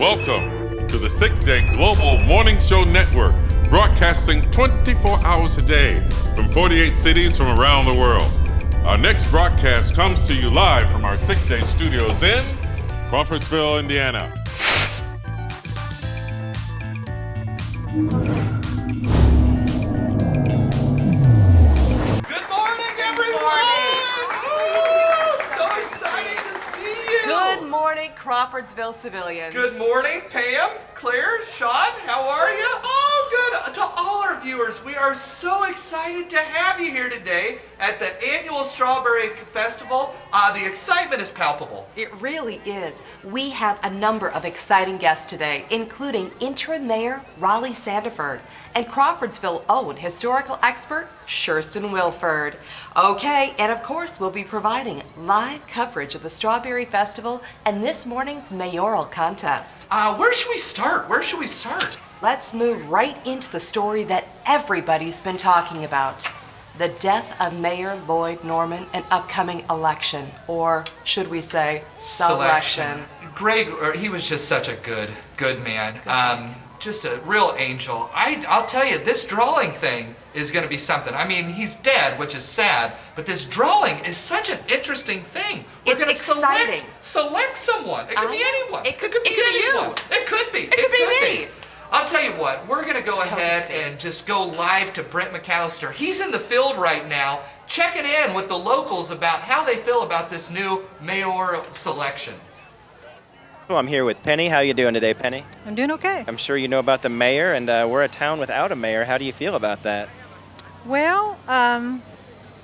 Welcome to the Sick Day Global Morning Show Network, broadcasting 24 hours a day from 48 cities from around the world. Our next broadcast comes to you live from our Sick Day studios in Crawfordsville, Indiana. Good morning, everyone! So exciting to see you! Good morning, Crawfordsville civilians. Good morning, Pam, Claire, Sean, how are you? Oh, good. To all our viewers, we are so excited to have you here today at the annual Strawberry Festival. The excitement is palpable. It really is. We have a number of exciting guests today, including Interim Mayor Rollie Sandiver and Crawfordsville own historical expert Shurston Wilford. Okay, and of course we'll be providing live coverage of the Strawberry Festival and this morning's mayoral contest. Where should we start? Let's move right into the story that everybody's been talking about. The death of Mayor Lloyd Norman and upcoming election, or should we say selection. Greg, he was just such a good man. Just a real angel. I'll tell you, this drawing thing is going to be something. I mean, he's dead, which is sad, but this drawing is such an interesting thing. We're going to select someone. It could be anyone. It could be anyone. you. It could be. It could be me. I'll tell you what, we're going to go ahead and just go live to Brent McAllister. He's in the field right now, checking in with the locals about how they feel about this new mayoral selection. Well, I'm here with Penny. How you doing today, Penny? I'm doing okay. I'm sure you know about the mayor, and we're a town without a mayor. How do you feel about that? Well,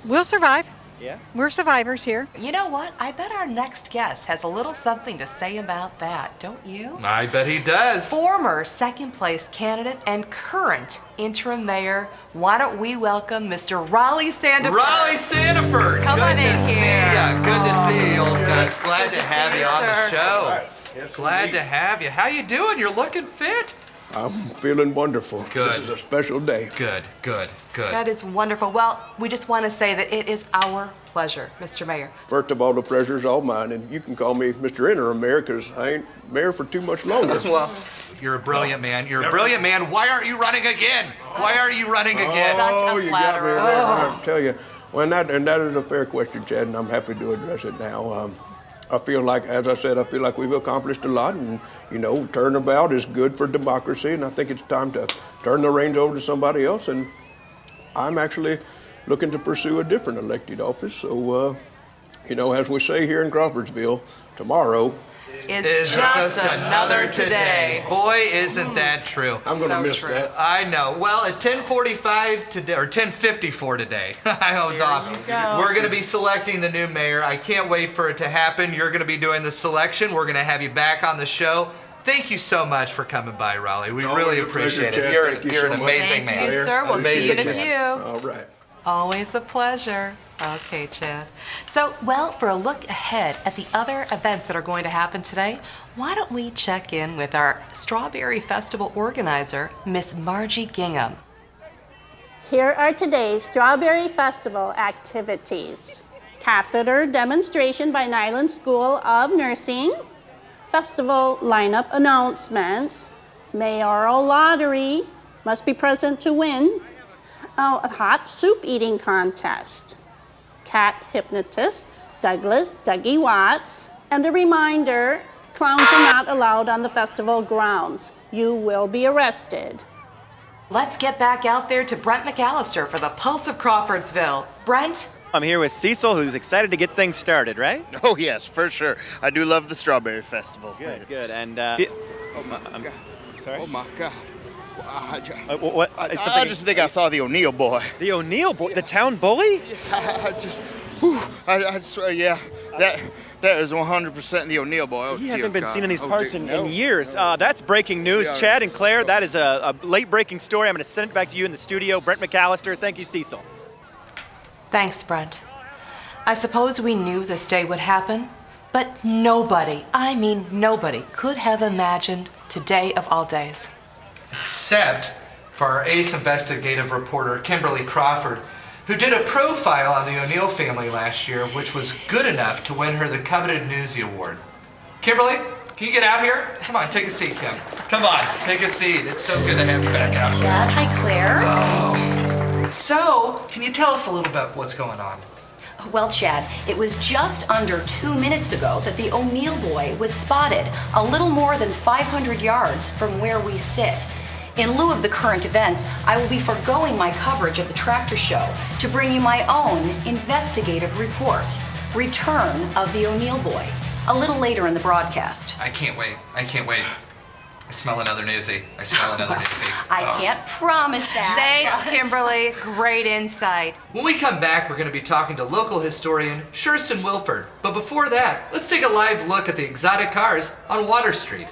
we'll survive. Yeah? We're survivors here. You know what? I bet our next guest has a little something to say about that, don't you? I bet he does. Former second place candidate and current interim mayor, why don't we welcome Mr. Rollie Sandiver. Rollie Sandiver. Come on in Good to see here. ya. Good to see you, old Gus. Glad to have see you you, on the sir. show. Glad to have you. How you doing? You're looking fit. I'm feeling wonderful. Good. This is a special day. Good. That is wonderful. Well, we just want to say that it is our pleasure, Mr. Mayor. First of all, the pleasure's all mine, and you can call me Mr. Interim Mayor because I ain't mayor for too much longer. Well, you're a brilliant man. You're a brilliant man. Why aren't you running again? Why aren't you running again? Such a you got me flatterer. there. I tell you. Well, and that is a fair question, Chad, and I'm happy to address it now. I feel like, as I said, we've accomplished a lot, and, turnabout is good for democracy, and I think it's time to turn the reins over to somebody else, and I'm actually looking to pursue a different elected office. So, as we say here in Crawfordsville, tomorrow It's just another today. Boy, isn't that true. I'm going to So miss true. that. I know. Well, at 10:45 today, or 10:54 today, I was off. you go. We're going to be selecting the new mayor. I can't wait for it to happen. You're going to be doing the selection. We're going to have you back on the show. Thank you so much for coming by, Rollie. We really always a appreciate pleasure, it. Chad. Thank you You're so an much. amazing Thank man. you, sir. We'll see you in a Amazing few. All right. Always a pleasure. Okay, Chad. So, for a look ahead at the other events that are going to happen today, why don't we check in with our Strawberry Festival organizer, Miss Margie Gingham. Here are today's Strawberry Festival activities. Catheter demonstration by Nyland School of Nursing, festival lineup announcements, mayoral lottery, must be present to win, a hot soup eating contest, cat hypnotist, Dougie Watts, and a reminder, clowns are not allowed on the festival grounds. You will be arrested. Let's get back out there to Brent McAllister for the Pulse of Crawfordsville. Brent? I'm here with Cecil, who's excited to get things started, right? Oh, yes, for sure. I do love the Strawberry Festival. Good. And, Oh, my God. sorry? Oh, my God. What? I just think I saw the O'Neill boy. The O'Neill boy? The town bully? I swear, yeah. That is 100% the O'Neill boy. Oh, He dear hasn't been God. seen in these Oh, parts dear, in no. years. That's breaking news. Yeah. Chad and Claire, that is a late-breaking story. I'm going to send it back to you in the studio. Brent McAllister, thank you, Cecil. Thanks, Brent. I suppose we knew this day would happen, but nobody, I mean nobody, could have imagined today of all days. Except for our ace investigative reporter, Kimberly Crawford, who did a profile on the O'Neill family last year, which was good enough to win her the coveted Newsy Award. Kimberly? Can you get out here? Come on, take a seat, Kim. Come on, take a seat. It's so good to have you back out here. Chad, hi, Claire. Oh. So, can you tell us a little about what's going on? Well, Chad, it was just under 2 minutes ago that the O'Neill boy was spotted a little more than 500 yards from where we sit. In lieu of the current events, I will be foregoing my coverage of the tractor show to bring you my own investigative report, Return of the O'Neill boy, a little later in the broadcast. I can't wait. I can't wait. I smell another newsie. I smell another newsie. I can't promise that. Thanks, Kimberly. Great insight. When we come back, we're going to be talking to local historian Shurston Wilford. But before that, let's take a live look at the exotic cars on Water Street.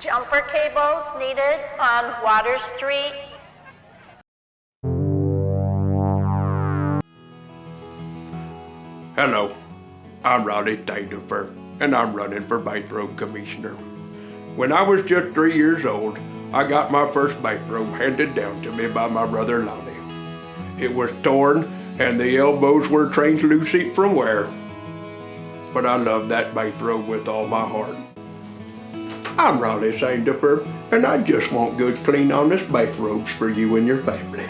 Jumper cables needed on Water Street. Hello, I'm Rollie Sandiver, and I'm running for Bathrobe Commissioner. When I was just 3 years old, I got my first bathrobe handed down to me by my brother Lonnie. It was torn and the elbows were translucent from wear, but I love that bathrobe with all my heart. I'm Rollie Sandiver, and I just want good, clean, honest bathrobes for you and your family.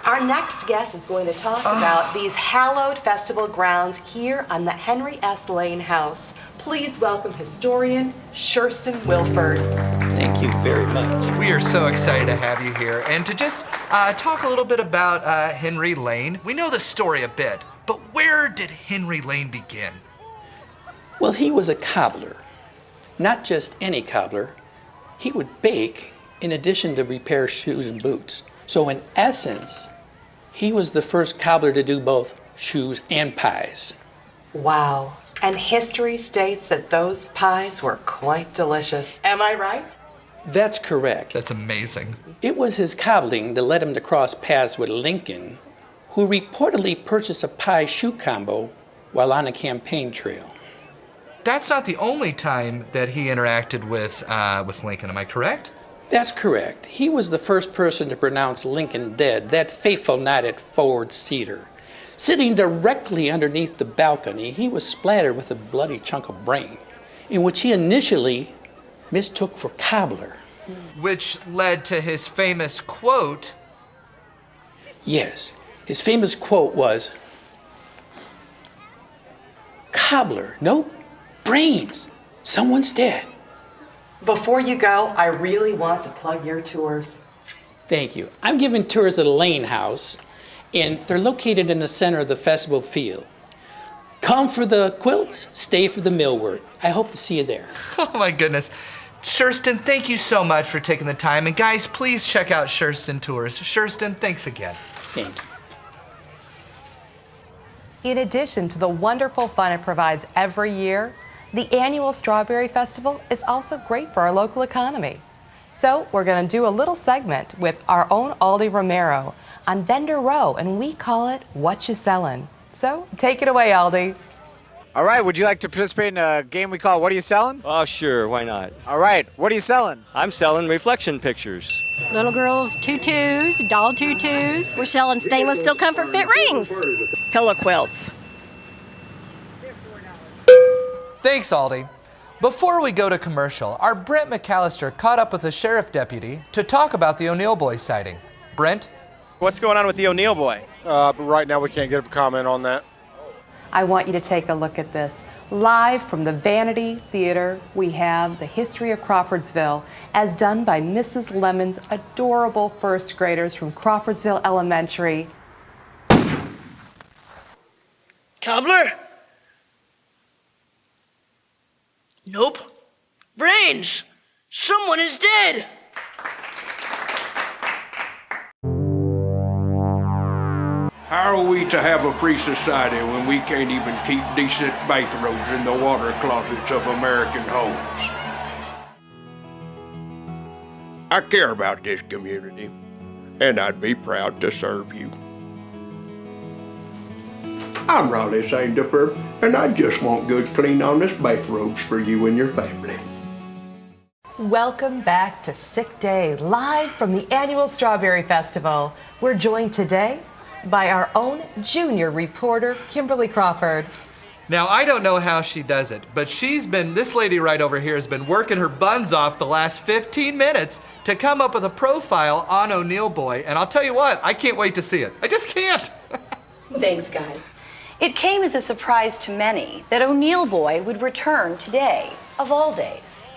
Our next guest is going to talk about these hallowed festival grounds here on the Henry S. Lane House. Please welcome historian Shurston Wilford. Thank you very much. We are so excited to have you here and to just talk a little bit about Henry Lane. We know the story a bit, but where did Henry Lane begin? Well, he was a cobbler. Not just any cobbler. He would bake in addition to repair shoes and boots. So in essence, he was the first cobbler to do both shoes and pies. Wow. And history states that those pies were quite delicious. Am I right? That's correct. That's amazing. It was his cobbling that led him to cross paths with Lincoln, who reportedly purchased a pie shoe combo while on a campaign trail. That's not the only time that he interacted with Lincoln, am I correct? That's correct. He was the first person to pronounce Lincoln dead that fateful night at Ford Cedar. Sitting directly underneath the balcony, he was splattered with a bloody chunk of brain, in which he initially mistook for cobbler. Which led to his famous quote. Yes, his famous quote was, "Cobbler, nope, brains, someone's dead." Before you go, I really want to plug your tours. Thank you. I'm giving tours of the Lane House, and they're located in the center of the festival field. Come for the quilts, stay for the millwork. I hope to see you there. Oh my goodness. Shurston, thank you so much for taking the time. And guys, please check out Shurston Tours. Shurston, thanks again. Thank you. In addition to the wonderful fun it provides every year, the annual Strawberry Festival is also great for our local economy. So we're going to do a little segment with our own Aldi Romero on Vendor Row, and we call it What You Sellin'. So take it away, Aldi. All right, would you like to participate in a game we call What Are You Selling? Oh, sure, why not? All right, what are you selling? I'm selling reflection pictures. Little girls' tutus, doll tutus. We're selling stainless steel comfort fit rings. Pillow quilts. Thanks, Aldi. Before we go to commercial, our Brent McAllister caught up with a sheriff deputy to talk about the O'Neill boy sighting. Brent? What's going on with the O'Neill boy? But right now we can't give a comment on that. I want you to take a look at this. Live from the Vanity Theater, we have the history of Crawfordsville as done by Mrs. Lemon's adorable first graders from Crawfordsville Elementary. Cobbler? Nope. Brains! Someone is dead! How are we to have a free society when we can't even keep decent bathrobes in the water closets of American homes? I care about this community, and I'd be proud to serve you. I'm Rollie Sandiver, and I just want good, clean, honest bathrobes for you and your family. Welcome back to Sick Day, live from the annual Strawberry Festival. We're joined today by our own junior reporter, Kimberly Crawford. Now, I don't know how she does it, but this lady right over here has been working her buns off the last 15 minutes to come up with a profile on O'Neill Boy, and I'll tell you what, I can't wait to see it. I just can't. Thanks, guys. It came as a surprise to many that O'Neill Boy would return today, of all days.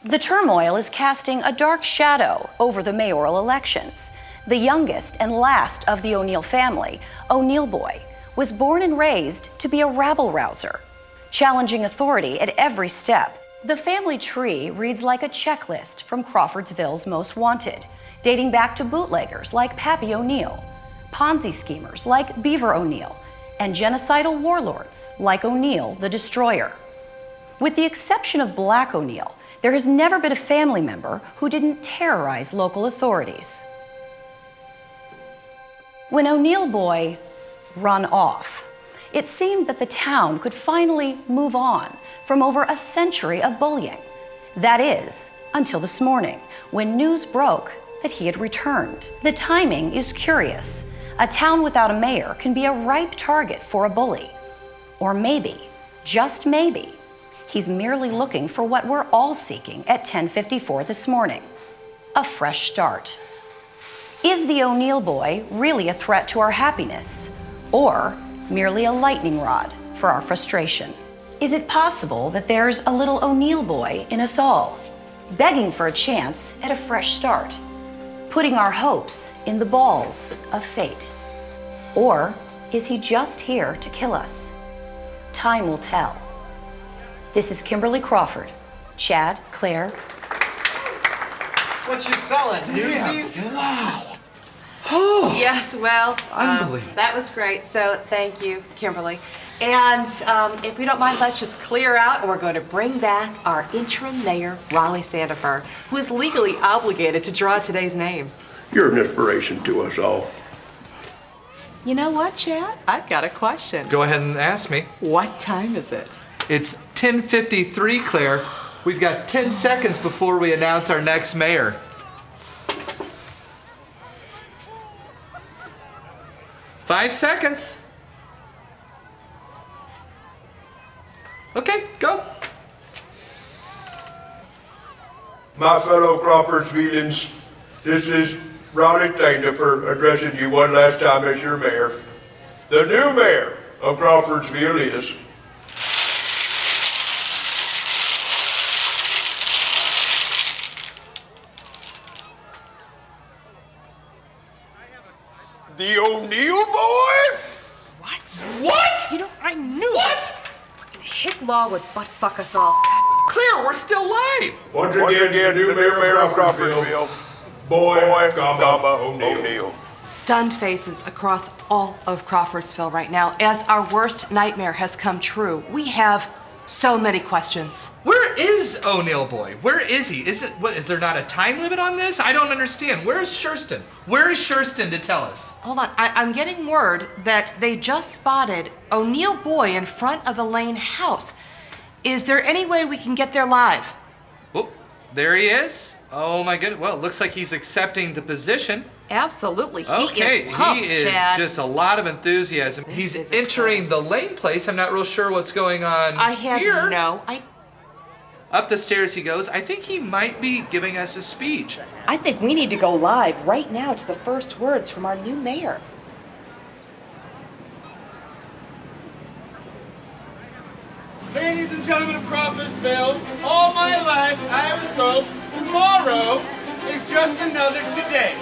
The turmoil is casting a dark shadow over the mayoral elections. The youngest and last of the O'Neill family, O'Neill Boy, was born and raised to be a rabble-rouser, challenging authority at every step. The family tree reads like a checklist from Crawfordsville's Most Wanted, dating back to bootleggers like Pappy O'Neill, Ponzi schemers like Beaver O'Neill, and genocidal warlords like O'Neill the Destroyer. With the exception of Black O'Neill, there has never been a family member who didn't terrorize local authorities. When O'Neill Boy run off, it seemed that the town could finally move on from over a century of bullying. That is, until this morning, when news broke that he had returned. The timing is curious. A town without a mayor can be a ripe target for a bully. Or maybe, just maybe, he's merely looking for what we're all seeking at 10:54 this morning, a fresh start. Is the O'Neill Boy really a threat to our happiness, or merely a lightning rod for our frustration? Is it possible that there's a little O'Neill Boy in us all, begging for a chance at a fresh start, putting our hopes in the balls of fate? Or is he just here to kill us? Time will tell. This is Kimberly Crawford, Chad, Claire. What you selling? Newsies? Wow. Yes, well, Unbelievable. that was great. So thank you, Kimberly. And if we don't mind, let's just clear out, and we're going to bring back our interim mayor, Rollie Sandiver, who is legally obligated to draw today's name. You're an inspiration to us all. You know what, Chad? I've got a question. Go ahead and ask me. What time is it? It's 10:53, Claire. We've got 10 seconds before we announce our next mayor. Five seconds. Okay, go. My fellow Crawfordsvillians, this is Rollie Sandiver addressing you one last time as your mayor. The new mayor of Crawfordsville is the O'Neill Boy? What? What? You know, I knew What? this. Fucking hit law would butt-fuck us all. Claire, we're still live. Once again, new mayor of Crawfordsville, Boy O'Neill. Stunned faces across all of Crawfordsville right now as our worst nightmare has come true. We have so many questions. Where is O'Neill Boy? Where is he? Is there not a time limit on this? I don't understand. Where's Shurston? Where is Shurston to tell us? Hold on, I'm getting word that they just spotted O'Neill Boy in front of the Lane house. Is there any way we can get there live? Oh, there he is. Oh my goodness. Well, it looks like he's accepting the position. Absolutely, he Okay, is pumped, he is Chad. just a lot of enthusiasm. He's is entering the Lane place. I'm not real sure what's going on I have here. Up the stairs he goes. I think he might be giving us a speech. I think we need to go live right now to the first words from our new mayor. Ladies and gentlemen of Crawfordsville, all my life I was told tomorrow is just another today.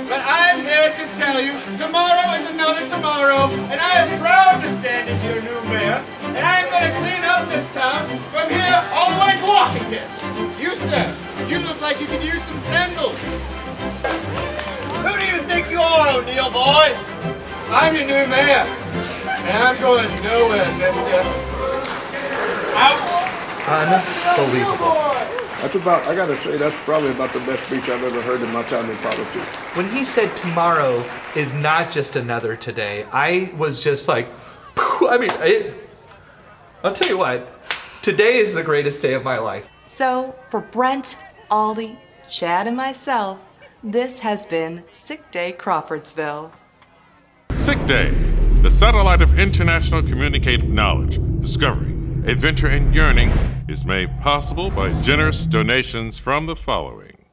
But I'm here to tell you, tomorrow is another tomorrow, and I am proud to stand as your new mayor, and I'm going to clean up this town from here all the way to Washington. You, sir, you look like you could use some sandals. Who do you think you are, O'Neill Boy? I'm your new mayor, and I'm going nowhere, mister. Unbelievable. I gotta say, that's probably about the best speech I've ever heard in my time in politics. When he said tomorrow is not just another today, I was just like, I'll tell you what, today is the greatest day of my life. So, for Brent, Aldi, Chad, and myself, this has been Sick Day Crawfordsville. Sick Day, the satellite of international communicative knowledge, discovery, adventure, and yearning, is made possible by generous donations from the following.